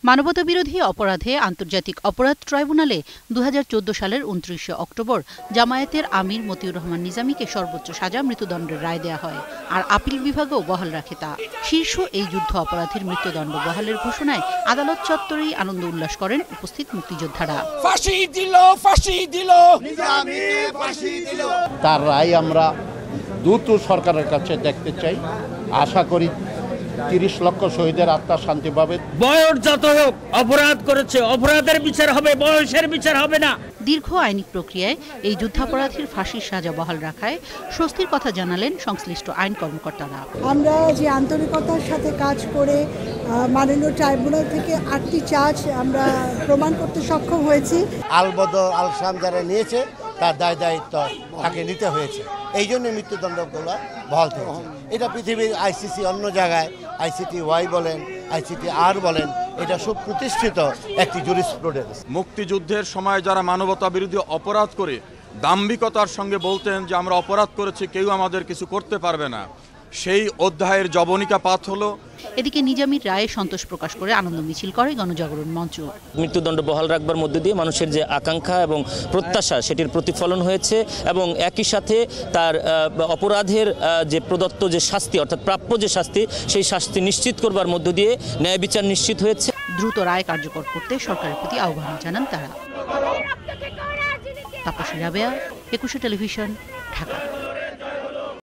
মানবতাবিরোধী অপরাধে আন্তর্জাতিক অপরাধ ট্রাইব্যুনালে ২০১৪ সালের ২৯ অক্টোবর জামায়াতের আমির মতিউর রহমান নিজামীকে সর্বোচ্চ সাজা মৃত্যুদণ্ডের রায় দেয়া হয়, আর আপিল বিভাগও বহাল রাখে তা। শীর্ষ এই যুদ্ধ অপরাধীর মৃত্যুদণ্ড বহালের ঘোষণায় আদালত চত্বরেই আনন্দ উল্লাস করেন উপস্থিত মুক্তিযোদ্ধারা। ফাঁসি দিল, ফাঁসি দিল, নিজামী ফাঁসি দিল। তার রায় আমরা দ্রুত সরকারের কাছে দেখতে চাই। আশা করি ৩০ লক্ষ শহীদের আত্মা শান্তি পাবে। বয়স যত হোক, অপরাধ করেছে, অপরাধের বিচার হবে, বয়সের বিচার হবে না। দীর্ঘ আইনি প্রক্রিয়ায় এই যুদ্ধাপরাধীর ফাঁসির সাজা বহাল রাখায় স্বস্তির কথা জানালেন সংশ্লিষ্ট আইন কর্মকর্তারা। আমরা যে আন্তরিকতার সাথে কাজ করে মাননীয় ট্রাইব্যুনাল থেকে ৮টি চার্জ আমরা প্রমাণ করতে সক্ষম হয়েছি। আলবদর আলসাম যারা নিয়েছে তার দায় দায়িত্ব তাকে নিতে হয়েছে, এই জন্য মৃত্যুদণ্ডগুলো বহাল থেকেছে। এটা পৃথিবীর আইসিসি অন্য জায়গায় আইসিটি ওয়াই বলেন, আইসিটি আর বলেন, এটা সুপ্রতিষ্ঠিত একটি জুরিসপ্রুডেন্স। মুক্তিযুদ্ধের সময় যারা মানবতা বিরোধী অপরাধ করে দাম্ভিকতার সঙ্গে বলতেন যে আমরা অপরাধ করেছি, কেউ আমাদের কিছু করতে পারবে না, সেই অধ্যায়ের জবনিকা পাঠ হলো। এদিকে নিজামীর রায়ে সন্তোষ প্রকাশ করে আনন্দ মিছিল করে গণজাগরণ মঞ্চ। মৃত্যুদণ্ড বহাল রাখবার মধ্য দিয়ে মানুষের যে আকাঙ্ক্ষা এবং প্রত্যাশা সেটির প্রতিফলন হয়েছে, এবং একই সাথে তার অপরাধের যে প্রদত্ত যে শাস্তি, অর্থাৎ প্রাপ্য যে শাস্তি, সেই শাস্তি নিশ্চিত করবার মধ্য দিয়ে ন্যায় বিচার নিশ্চিত হয়েছে। দ্রুত রায় কার্যকর করতে সরকারের প্রতি আহ্বান জানান তারা। তাপসী রাবেয়া, ২১ টেলিভিশন, ঢাকা।